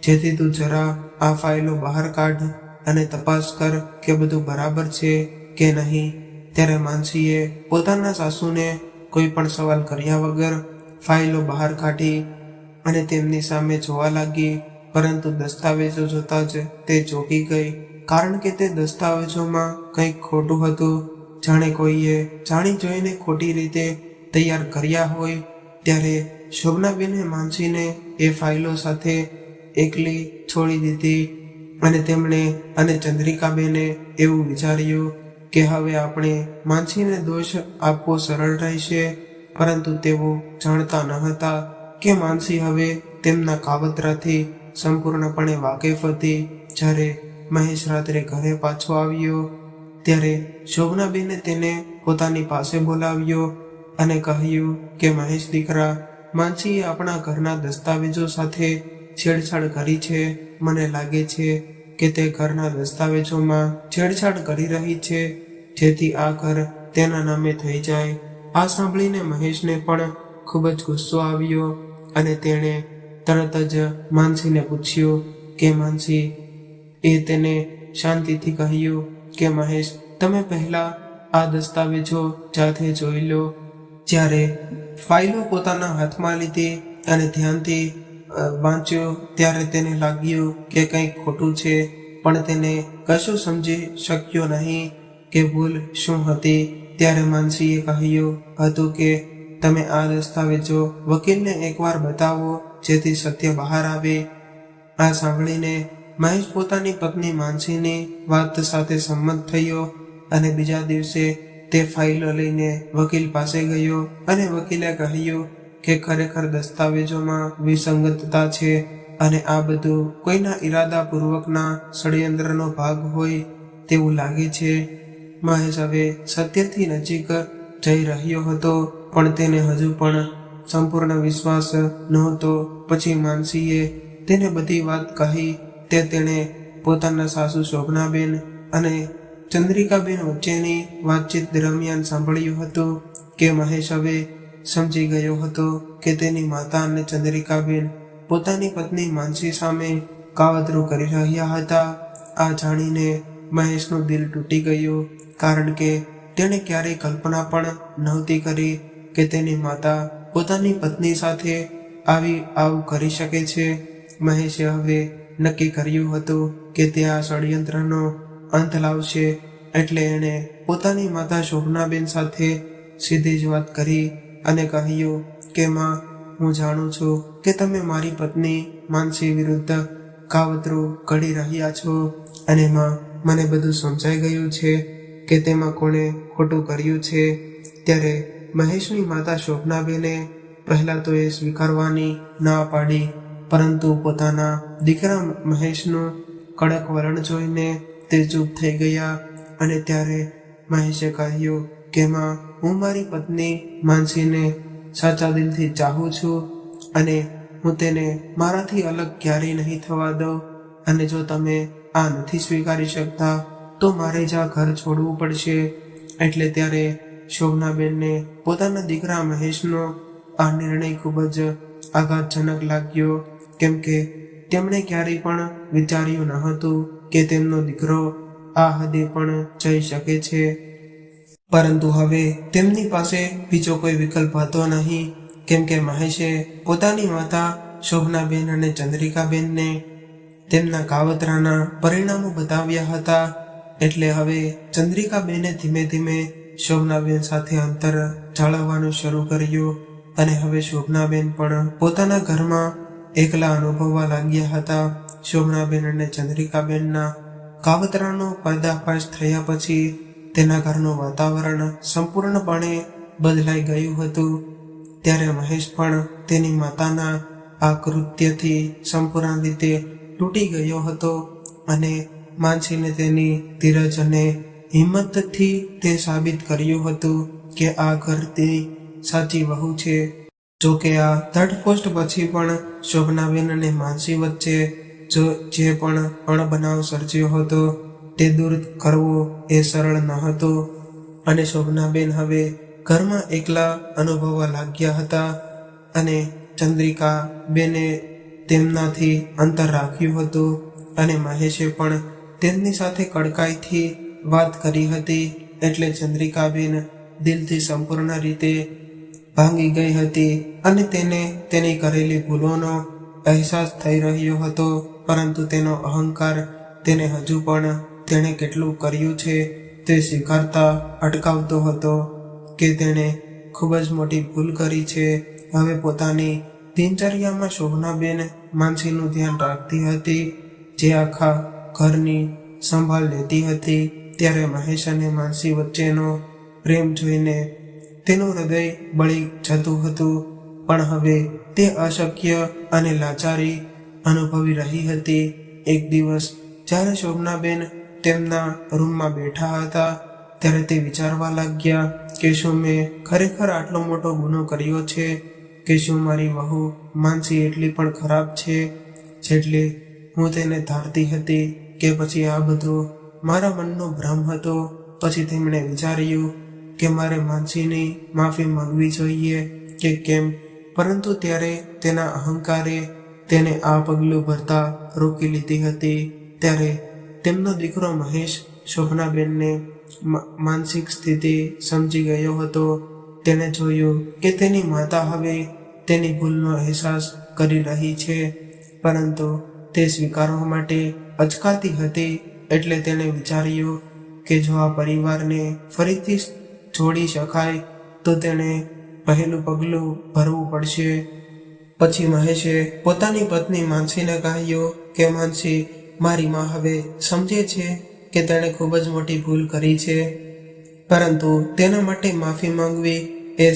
જેથી તું જરા આ ફાઇલો બહાર કાઢ અને તપાસ કર કે બધું બરાબર છે કે નહીં. ત્યારે માનસીએ પોતાના સાસુને કોઈ પણ સવાલ કર્યા વગર ફાઇલો બહાર કાઢી અને તેમની સામે જોવા લાગી, પરંતુ દસ્તાવેજો જોતા જ તે ચોંકી ગઈ, કારણ કે તે દસ્તાવેજોમાં કંઈક ખોટું હતું, જાણે કોઈએ જાણી જોઈને ખોટી રીતે તૈયાર કર્યા હોય. ત્યારે શોભનાબેને માનસીને એ ફાઇલો સાથે એકલી છોડી દીધી અને તેમણે અને ચંદ્રિકાબેને એવું વિચાર્યું કે હવે આપણે માનસીને દોષ આપવો સરળ રહેશે, પરંતુ તેઓ જાણતા ન હતા કે માનસી હવે તેમના કાવતરાથી સંપૂર્ણપણે વાકેફ હતી. જ્યારે મહેશ રાત્રે ઘરે પાછો આવ્યો ત્યારે શોભનાબેને તેને પોતાની પાસે બોલાવ્યો અને કહ્યું કે મહેશ દીકરા, માનસીએ આપણા ઘરના દસ્તાવેજો સાથે છેડછાડ કરી છે. મને લાગે છે કે તે ઘરના દસ્તાવેજોમાં છેડછાડ કરી રહી છે, જેથી આ ઘર તેના નામે થઈ જાય. આ સાંભળીને મહેશને પણ ખૂબ જ ગુસ્સો આવ્યો અને તેણે તરત જ માનસીને પૂછ્યું કે માનસી. એ તેને શાંતિથી કહ્યું કે મહેશ, તમે પહેલા આ દસ્તાવેજો જાતે જોઈ લો. જ્યારે ફાઇલો પોતાના હાથમાં લીધી અને ધ્યાનથી વાંચ્યો ત્યારે તેને લાગ્યું કે કંઈક ખોટું છે, પણ તેને કશું સમજી શક્યો નહીં કે ભૂલ શું હતી. ત્યારે માનસીએ કહ્યું હતું કે તમે આ દસ્તાવેજો વકીલને એકવાર બતાવો, જેથી સત્ય બહાર આવે. આ સાંભળીને મહેશ પોતાની પત્ની માનસીની વાત સાથે સંમત થયો અને બીજા દિવસે તે ફાઇલો લઈને વકીલ પાસે ગયો અને વકીલે કહ્યું કે ખરેખર દસ્તાવેજોમાં વિસંગતતા છે અને આ બધું કોઈના ઈરાદાપૂર્વકના ષડયંત્રનો ભાગ હોય તેવું લાગે છે. મહેશ હવે સત્યથી નજીક જઈ રહ્યો હતો, પણ તેને હજુ પણ સંપૂર્ણ વિશ્વાસ નહોતો. પછી માનસીએ તેને બધી વાત કહી. તે તેણે પોતાના સાસુ શોભનાબેન અને ચંદ્રિકાબેન વચ્ચેની વાતચીત દરમિયાન સાંભળ્યું હતું કે મહેશ હવે સમજી ગયો હતો કે તેની માતા અને ચંદ્રિકાબેન પોતાની પત્ની માનસી સામે કાવતરું કરી રહ્યા હતા. આ જાણીને મહેશનું દિલ તૂટી ગયું, કારણ કે તેણે ક્યારેય કલ્પના પણ નહોતી કરી કે તેની માતા પોતાની પત્ની સાથે આવું કરી શકે છે. મહેશે હવે નક્કી કર્યું હતું કે તે આ ષડયંત્રનો અંત લાવશે, એટલે એણે પોતાની માતા શોભનાબેન સાથે સીધી જ વાત કરી અને કહ્યું કે માં, હું જાણું છું કે તમે મારી પત્ની માનસી વિરુદ્ધ કાવતરું ઘડી રહ્યા છો અને માં, મને બધું સમજાઈ ગયું છે કે તેમાં કોણે ખોટું કર્યું છે. ત્યારે મહેશની માતા શોભનાબેને પહેલા તો એ સ્વીકારવાની ના પાડી, પરંતુ પોતાના દીકરા મહેશનું કડક વલણ જોઈને તે ચૂપ થઈ ગયા. અને ત્યારે મહેશે કહ્યું કે માં, હું મારી પત્ની માનસીને સાચા દિલથી ચાહું છું અને હું તેને મારાથી અલગ ક્યારેય નહીં થવા દઉં. અને જો તમે આ નથી સ્વીકારી શકતા તો મારે જ આ ઘર છોડવું પડશે. એટલે ત્યારે શોભનાબેનને પોતાના દીકરા મહેશનો આ નિર્ણય ખૂબ જ આઘાતજનક લાગ્યો, કેમ કે તેમણે ક્યારેય પણ વિચાર્યું ન હતું કે તેમનો દીકરો આ હદે પણ જઈ શકે છે. પરંતુ હવે તેમની પાસે બીજો કોઈ વિકલ્પ હતો નહીં, કેમ કે મહેશે પોતાની માતા શોભનાબેન અને ચંદ્રિકાબેનને તેમના કાવતરાના પરિણામો બતાવ્યા હતા. એટલે હવે ચંદ્રિકાબેને ધીમે ધીમે શોભનાબેન સાથે અંતર જાળવવાનું શરૂ કર્યું અને હવે શોભનાબેન પણ પોતાના ઘરમાં એકલા અનુભવવા લાગ્યા હતા. શોભનાબેન અને ચંદ્રિકાબેનના કાવતરાનો પર્દાફાશ થયા પછી તેના ઘરનું વાતાવરણ સંપૂર્ણપણે બદલાઈ ગયું હતું. ત્યારે મહેશ પણ તેની માતાના આ કૃત્યથી સંપૂર્ણ રીતે તૂટી ગયો હતો અને માનસીને તેની ધીરજ અને હિંમતથી તે સાબિત કર્યું હતું કે આ ઘરની સાચી વહુ છે. જોકે આ ધરપોસ્ટ પછી પણ શોભનાબેન અને માનસી વચ્ચે જે પણ અણબનાવ સર્જ્યો હતો તે દૂર કરવો એ સરળ ન હતો અને શોભનાબેન હવે ઘરમાં એકલા અનુભવવા લાગ્યા હતા અને ચંદ્રિકા બેને તેમનાથી અંતર રાખ્યું હતું અને મહેશે પણ તેમની સાથે કડકાઈથી વાત કરી હતી. એટલે ચંદ્રિકાબેન દિલથી સંપૂર્ણ રીતે ભાંગી ગઈ હતી અને તેને તેની કરેલી ભૂલોનો અહેસાસ થઈ રહ્યો હતો, પરંતુ તેનો અહંકાર તેને હજુ પણ તેણે કેટલું કર્યું છે તે સ્વીકારતા અટકાવતો હતો કે તેણે ખૂબ જ મોટી ભૂલ કરી છે. હવે પોતાની દિનચર્યામાં શોભનાબેન માનસીનું ધ્યાન રાખતી હતી, જે આખા ઘરની સંભાળ લેતી હતી. ત્યારે મહેશ અને માનસી વચ્ચેનો પ્રેમ જોઈને તેનું હૃદય બળી જતું હતું, પણ હવે તે અશક્ય અને લાચારી અનુભવી રહી હતી. એક દિવસ જ્યારે શોભનાબેન તેમના રૂમમાં બેઠા હતા ત્યારે તે વિચારવા લાગ્યા કે શું મેં ખરેખર આટલો મોટો ગુનો કર્યો છે, કે શું મારી વહુ માનસી એટલી પણ ખરાબ છે જેટલી હું તેને ધારતી હતી, કે પછી આ બધું મારા મનનો ભ્રમ હતો. પછી તેમણે વિચાર્યું કે મારે માનસીની માફી માંગવી જોઈએ કે કેમ, પરંતુ ત્યારે તેના અહંકારે તેને આ પગલું ભરતા રોકી લીધી હતી. ત્યારે તેમનો દીકરો મહેશ શોભનાબેનને માનસિક સ્થિતિ સમજી ગયો હતો. તેણે જોયું કે તેની માતા હવે તેની ભૂલનો અહેસાસ કરી રહી છે, પરંતુ તે સ્વીકારવા માટે અચકાતી હતી. એટલે તેણે વિચાર્યું કે જો આ પરિવારને ફરીથી જોડી શકાય તો તેણે પહેલું પગલું ભરવું પડશે. પછી મહેશે પોતાની પત્ની માનસીને કહ્યું કે માનસી, મારી માં હવે સમજે છે કે તેણે ખૂબ જ મોટી ભૂલ કરી છે, પરંતુ તેના માટે માફી માંગવી એ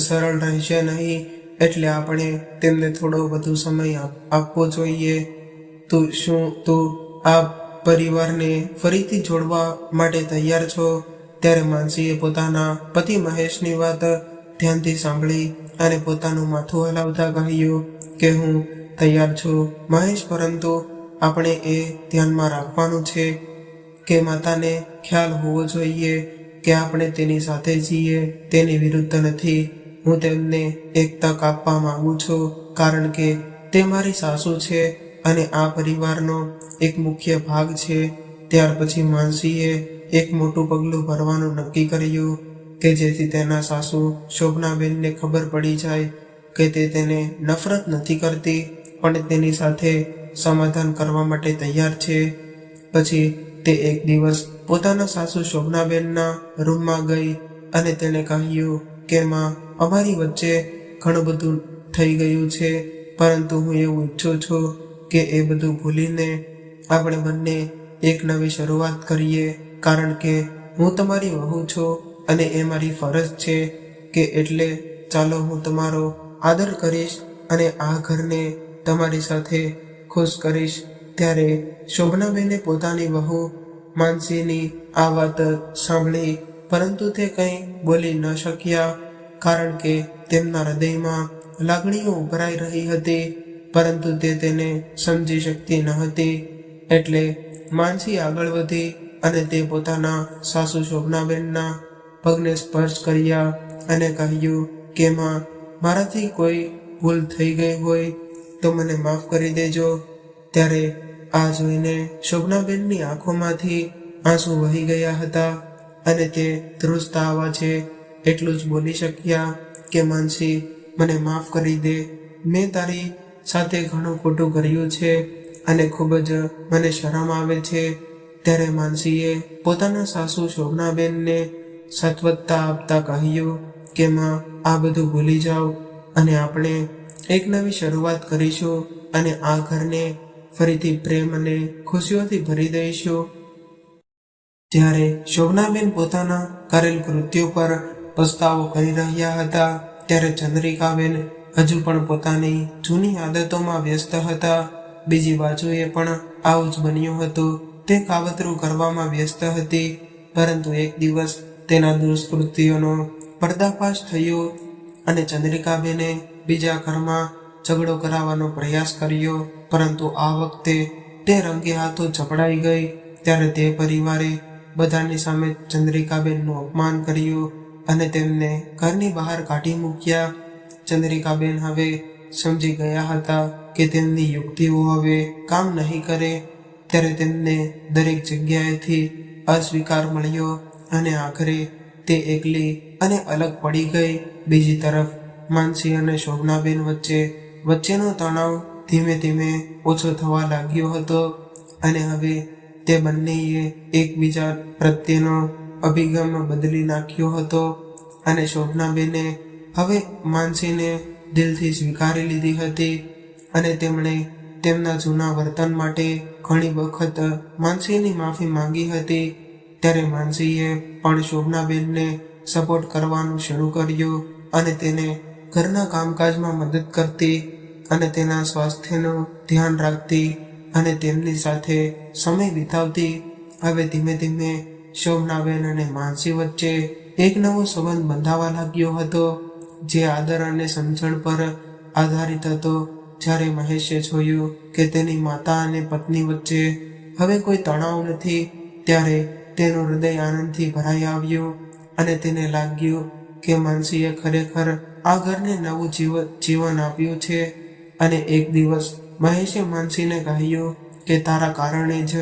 સરળ રહેશે નહીં. એટલે આપણે તેમને થોડો વધુ સમય આપવો જોઈએ. તું આ પરિવારને ફરીથી જોડવા માટે તૈયાર છો? ત્યારે માનસીએ પોતાના પતિ મહેશની વાત ધ્યાનથી સાંભળી અને પોતાનું માથું હલાવતા કહ્યું કે હું તૈયાર છું મહેશ, પરંતુ આપણે એ ધ્યાનમાં રાખવાનું છે કે માતાને ખ્યાલ હોવો જોઈએ કે આપણે તેની સાથે છીએ, તેની વિરુદ્ધ નથી. હું તેમને એક તક આપવા માંગુ છું, કારણ કે તે મારી સાસુ છે અને આ પરિવારનો એક મુખ્ય ભાગ છે. ત્યાર પછી માનસીએ એક મોટું પગલું ભરવાનું નક્કી કર્યું કે જેથી તેના સાસુ શોભનાબેનને ખબર પડી જાય કે તે તેને નફરત નથી કરતી, પણ તેની સાથે સમાધાન કરવા માટે તૈયાર છે. પછી તે એક દિવસ પોતાના સાસુ શોભનાબેનના રૂમમાં ગઈ અને તેણે કહ્યું કે માં, અમારી વચ્ચે ઘણું બધું થઈ ગયું છે, પરંતુ હું એવું ઈચ્છું છું કે એ બધું ભૂલીને આપણે બંને એક નવી શરૂઆત કરીએ, કારણ કે હું તમારી વહુ છું અને એ મારી ફરજ છે કે એટલે ચાલો હું તમારો આદર કરીશ અને આ ઘરને તમારી સાથે ખુશ કરીશ. ત્યારે શોભનાબેને પોતાની વહુ માનસીની આ વાત સાંભળી, પરંતુ તે કંઈ બોલી ન શક્યા, કારણ કે તેમના હૃદયમાં લાગણીઓ ઉભરાઈ રહી હતી, પરંતુ તે તેને સમજી શકતી ન હતી. એટલે માનસી આગળ વધી અને તે પોતાના સાસુ શોભનાબેનના પગને સ્પર્શ કર્યા અને કહ્યું કે માં, મારાથી કોઈ ભૂલ થઈ ગઈ હોય તો મને માફ કરી દેજો. ત્યારે આ જોઈને શોભનાબેનની આંખોમાંથી આંસુ વહી ગયા હતા અને તે ધ્રુજતા અવાજે એટલું જ બોલી શક્યા કે માનસી, મને માફ કરી દે. મેં તારી સાથે ઘણું ખોટું કર્યું છે અને ખૂબ જ મને શરમ આવે છે. ત્યારે માનસીએ પોતાના સાસુ શોભનાબેનને સાત્વતતા આપતા કહ્યું કે માં, આ બધું ભૂલી જાઓ અને આપણે એક નવી શરૂઆત કરીશું અને આ ઘરને ફરીથી પ્રેમ અને ખુશીઓથી ભરી દઈશું. જ્યારે શોભનાબેન પોતાના કરેલ કૃત્યો પર પસ્તાવો કરી રહ્યા હતા ત્યારે ચંદ્રિકાબેન હજુ પણ પોતાની જૂની આદતોમાં વ્યસ્ત હતા. બીજી બાજુએ પણ આવું જ બન્યું હતું. તે કાવતરું કરવામાં વ્યસ્ત હતી, પરંતુ એક દિવસ તેના દુષ્કૃત્યોનો પર્દાફાશ થયો અને ચંદ્રિકાબેને બીજા ઘરમાં ઝઘડો કરાવવાનો પ્રયાસ કર્યો, પરંતુ આ વખતે તે રંગે હાથો ઝપડાઈ ગઈ. ત્યારે તે પરિવારે બધાની સામે ચંદ્રિકાબેનનું અપમાન કર્યું અને તેમને ઘરની બહાર કાઢી મૂક્યા. ચંદ્રિકાબેન હવે સમજી ગયા હતા કે તેમની યુક્તિઓ હવે કામ નહીં કરે. ત્યારે તેમને દરેક જગ્યાએથી અસ્વીકાર મળ્યો અને આખરે તે એકલી અને અલગ પડી ગઈ. બીજી તરફ માનસી અને શોભનાબેન વચ્ચેનો તણાવ ધીમે ધીમે ઓછો થવા લાગ્યો હતો અને હવે તે બંનેએ એકબીજા પ્રત્યેનો અભિગમ બદલી નાખ્યો હતો અને શોભનાબેને હવે માનસીને દિલથી સ્વીકારી લીધી હતી અને તેમણે તેમના જૂના વર્તન માટે ઘણી વખત માનસીની માફી માંગી હતી. ત્યારે માનસીએ પણ શોભનાબેનને સપોર્ટ કરવાનું શરૂ કર્યું અને તેને ઘરના કામકાજમાં મદદ કરતી અને તેના સ્વાસ્થ્યનું ધ્યાન રાખતી અને તેમની સાથે સમય વિતાવતી. હવે ધીમે ધીમે શોભનાબેન અને માનસી વચ્ચે એક નવો સંબંધ બંધાવા લાગ્યો હતો, જે આદર અને સમજણ પર આધારિત હતો. જ્યારે મહેશે જોયું કે તેની માતા અને પત્ની વચ્ચે હવે કોઈ તણાવ નથી, ત્યારે તેનું હૃદય આનંદથી ભરાઈ આવ્યું અને તેને લાગ્યું કે માનસીએ ખરેખર આ ઘરને નવું જીવન આપ્યું છે. અને એક દિવસ મહેશે માનસીને કહ્યું કે તારા કારણે જ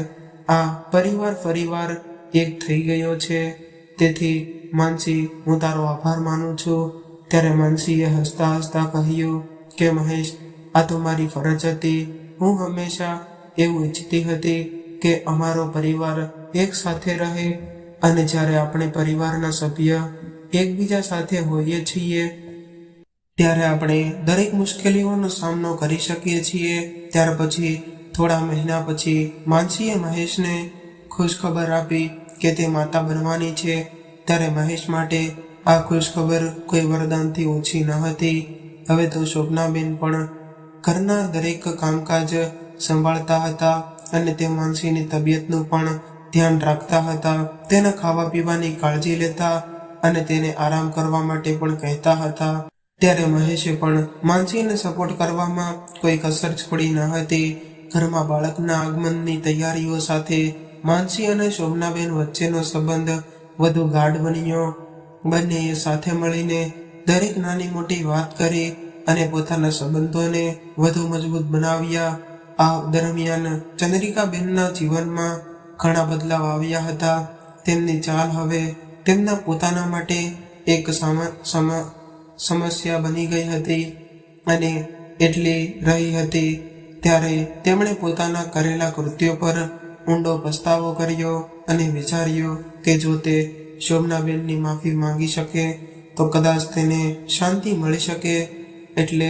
આ પરિવાર ફરીવાર એક થઈ ગયો છે, તેથી માનસી, હું તારો આભાર માનું છું. ત્યારે માનસીએ હસતા હસતા કહ્યું કે મહેશ, આ તો મારી ફરજ હતી. હું હંમેશા એવું ઈચ્છતી હતી કે અમારો પરિવાર એક સાથે રહે અને જ્યારે આપણે પરિવારના સભ્ય એકબીજા સાથે હોઈએ છીએ ત્યારે આપણે દરેક મુશ્કેલીઓનો સામનો કરી શકીએ છીએ. ત્યાર પછી થોડા મહિના પછી માનસીએ મહેશને ખુશખબર આપી કે તે માતા બનવાની છે. ત્યારે મહેશ માટે આ ખુશખબર કોઈ વરદાનથી ઓછી ન હતી. હવે તો શોભનાબેન પણ ઘરના દરેક કામકાજ સંભાળતા હતા અને તે માનસીની તબિયતનું પણ ધ્યાન રાખતા હતા. તેના ખાવા પીવાની કાળજી લેતા અને તેને આરામ કરવા માટે પણ કહેતા હતા. ત્યારે મહેશે પણ માનસીને સપોર્ટ કરવામાં કોઈ કસર છોડી ન હતી. ઘરમાં બાળકના આગમનની તૈયારીઓ સાથે માનસી અને શોભનાબેન વચ્ચેનો સંબંધ વધુ ગાઢ બન્યો. બંનેએ સાથે મળીને દરેક નાની મોટી વાત કરી અને પોતાના સંબંધોને વધુ મજબૂત બનાવ્યા. આ દરમિયાન ચંદ્રિકાબેનના જીવનમાં ઘણા બદલાવ આવ્યા હતા. તેમની ચાલ હવે તેમના પોતાના માટે એક સમસ્યા બની ગઈ હતી અને એટલી રહી હતી. ત્યારે તેમણે પોતાના કરેલા કૃત્યો પર ઊંડો પસ્તાવો કર્યો અને વિચાર્યું કે જો તે શોભનાબેનની માફી માંગી શકે તો કદાચ તેને શાંતિ મળી શકે. એટલે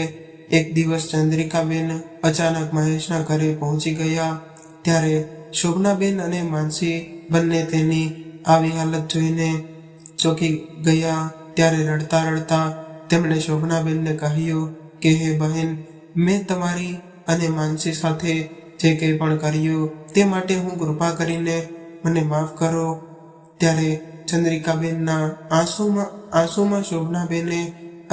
એક દિવસ ચંદ્રિકાબેન અચાનક મહેશના ઘરે પહોંચી ગયા. ત્યારે શોભનાબેન અને માનસી બંને તેની આવી હાલત જોઈને ચોંકી ગયા. ત્યારે રડતા રડતા તેમણે શોભનાબેનને કહ્યું કે હે બહેન, મેં તમારી અને માનસી સાથે જે કંઈ પણ કર્યું તે માટે હું કૃપા કરીને મને માફ કરો. ત્યારે ચંદ્રિકાબેનના આંસુમાં શોભનાબેને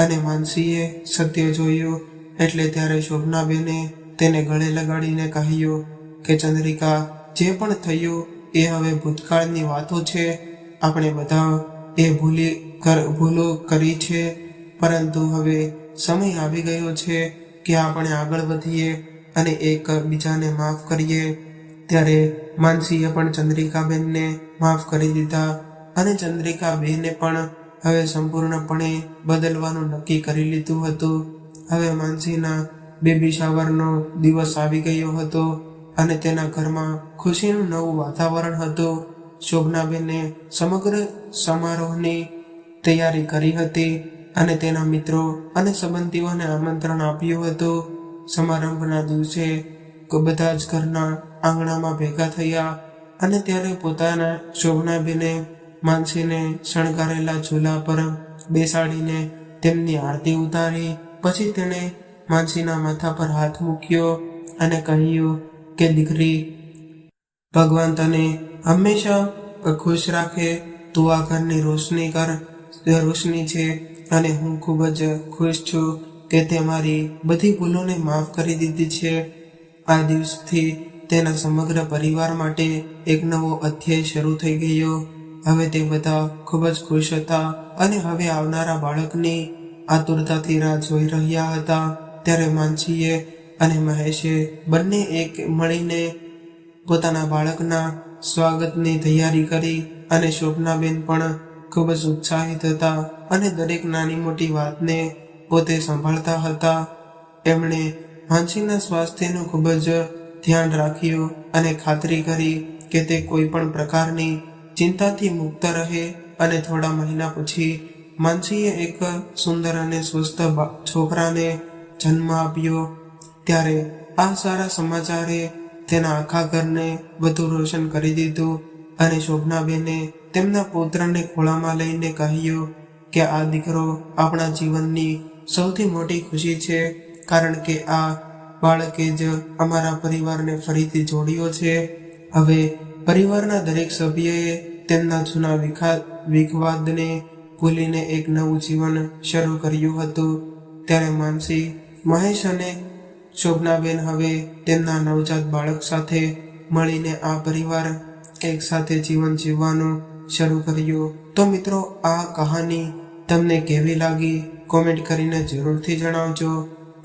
અને માનસીએ સત્ય જોયું. એટલે ત્યારે શોભનાબેને તેને ગળે લગાડીને કહ્યું કે ચંદ્રિકા, જે પણ થયું એ હવે ભૂતકાળની વાતો છે. આપણે બધા એ ભૂલો કરી છે, પરંતુ હવે સમય આવી ગયો છે કે આપણે આગળ વધીએ અને એકબીજાને માફ કરીએ. ત્યારે માનસીએ પણ ચંદ્રિકાબેનને માફ કરી દીધા અને ચંદ્રિકાબેને પણ હવે સંપૂર્ણપણે બદલવાનું નક્કી કરી લીધું હતું. હવે માનસીના બેબી શાવરનો દિવસ આવી ગયો હતો અને તેના ઘરમાં ખુશીનું નવું વાતાવરણ હતું. શોભનાબેને સમગ્ર સમારોહની તૈયારી કરી હતી અને તેના મિત્રો અને સંબંધીઓને આમંત્રણ આપ્યું હતું. સમારંભના દિવસે બધા જ ઘરના આંગણામાં ભેગા થયા અને ત્યારે પોતાના શોભનાબેને માનસીને શણગારેલા ઝૂલા પર બેસાડીને તેમની આરતી ઉતારી. પછી તેણે માનસીના માથા પર હાથ મૂક્યો અને કહ્યું કે દીકરી, ભગવાન તને હંમેશા ખુશ રાખે. તું આ ઘરની રોશની છે અને હું ખૂબ જ ખુશ છું કે તે મારી બધી ભૂલોને માફ કરી દીધી છે. આ દિવસથી તેના સમગ્ર પરિવાર માટે એક નવો અધ્યાય શરૂ થઈ ગયો. હવે તે બધા ખૂબ જ ખુશ હતા અને હવે આવનારા બાળકની આતુરતાથી રાહ જોઈ રહ્યા હતા. ત્યારે માનસીએ અને મહેશે બંને એક મળીને પોતાના બાળકના સ્વાગતની તૈયારી કરી અને શોભનાબેન પણ ખૂબ જ ઉત્સાહિત હતા અને દરેક નાની મોટી વાતને પોતે સંભાળતા હતા. એમણે માનસીના સ્વાસ્થ્યનું ખૂબ જ ધ્યાન રાખ્યું અને ખાતરી કરી કે તે કોઈ પણ પ્રકારની ચિંતાથી મુક્ત રહે. અને થોડા મહિના પછી માનસીએ એક સુંદર અને સ્વસ્થ છોકરાને જન્મ આપ્યો. ત્યારે આ સારા સમાચારે તેના આખા ઘરને વધુ રોશન કરી દીધું અને શોભનાબેને તેમના પુત્રને ખોળામાં લઈને કહ્યું કે આ દીકરો આપણા જીવનની સૌથી મોટી ખુશી છે, કારણ કે આ બાળકે જ અમારા પરિવારને ફરીથી જોડ્યો છે. હવે પરિવારના દરેક સભ્યએ તેમના જૂના વિખવાદને ભૂલીને એક નવું જીવન શરૂ કર્યું હતું. ત્યારે માનસી, મહેશ અને શોભનાબેન હવે તેમના નવજાત બાળક સાથે મળીને આ પરિવાર એક સાથે જીવન જીવવાનું શરૂ કર્યું. તો મિત્રો, આ કહાની તમને કેવી લાગી કોમેન્ટ કરીને જરૂરથી જણાવજો.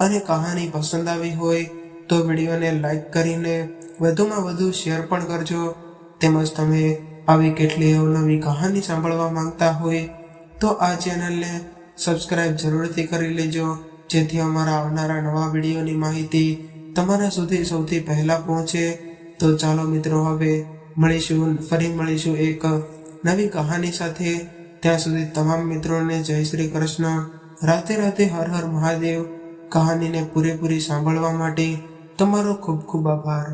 અને કહાની પસંદ આવી હોય તો વિડીયોને લાઈક કરીને વધુમાં વધુ શેર પણ કરજો. તેમજ તમે આવી કેટલી અવનવી કહાની સાંભળવા માંગતા હોય તો આ ચેનલને સબસ્ક્રાઈબ જરૂરથી કરી લેજો, જેથી અમારા આવનારા નવા વિડીયોની માહિતી તમારા સુધી સૌથી પહેલાં પહોંચે. તો ચાલો મિત્રો, હવે ફરી મળીશું એક નવી કહાની સાથે. ત્યાં સુધી તમામ મિત્રોને જય શ્રી કૃષ્ણ. રાધે રાધે, હર હર મહાદેવ. કહાનીને પૂરેપૂરી સાંભળવા માટે તમારો ખૂબ ખૂબ આભાર.